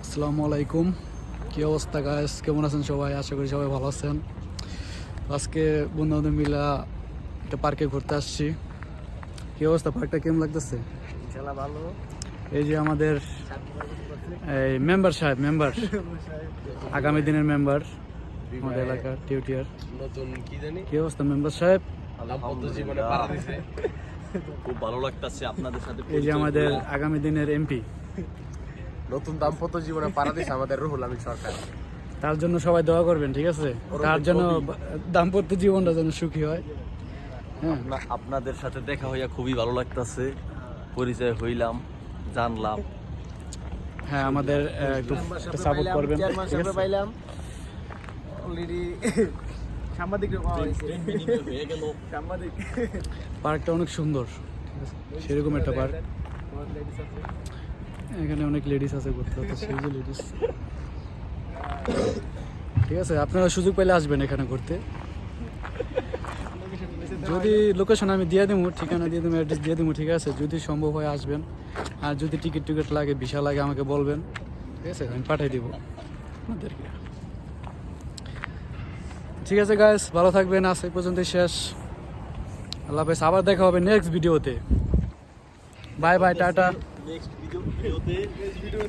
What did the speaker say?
আসসালামু আলাইকুম। কী অবস্থা গাইস, কেমন আছেন সবাই? আশা করি সবাই ভালো আছেন। আজকে বন্ধু মিলা একটা পার্কে ঘুরতে আসছি। কী অবস্থা, পার্কটা কেমন লাগতেছে? ইনশাআল্লাহ ভালো। এই যে আমাদের এই মেম্বার সাহেব, আগামী দিনের মেম্বার আমাদের এলাকার টিউটিয়ার। নতুন কি জানি কী অবস্থা মেম্বার সাহেব? দাম্পত্য জীবনে পাড়া দিছে। খুব ভালো লাগতেছে আপনাদের সাথে এই যে আমাদের আগামী দিনের এমপি, নতুন দাম্পত্য জীবনে পাড়া দিছে আমাদের রুহুল আমিন সরকার। তার জন্য সবাই দোয়া করবেন, ঠিক আছে? তার জন্য দাম্পত্য জীবনটা যেন সুখী হয়। হ্যাঁ, আপনাদের সাথে দেখা হইয়া খুবই ভালো লাগতেছে, পরিচয় হইলাম, জানলাম। হ্যাঁ, আমাদের একটু সাপোর্ট করবেন, ঠিক আছে? পাইলাম অলরেডি সাংবাদিক হয়ে গেল। সাংবাদিক পার্কটা অনেক সুন্দর, ঠিক আছে? সেরকম একটা পার্ক। এখানে অনেক লেডিস আছে, ঘুরতে হচ্ছে সেই যে লেডিস। ঠিক আছে, আপনারা সুযোগ পেলে আসবেন এখানে ঘুরতে। যদি লোকেশন আমি দিয়ে দেবো, ঠিকানা দিয়ে দেবো, অ্যাড্রেস দিয়ে দেবো, ঠিক আছে? যদি সম্ভব হয় আসবেন, আর যদি টিকিট লাগে, ভিসা লাগে, আমাকে বলবেন, ঠিক আছে? আমি পাঠিয়ে দিব আপনাদেরকে। ঠিক আছে গাইস, ভালো থাকবেন। আজ এই পর্যন্তই শেষ। আল্লাহ হাফেজ, আবার দেখা হবে নেক্সট ভিডিওতে। Bye bye, tata. নেক্সট ভিডিওতে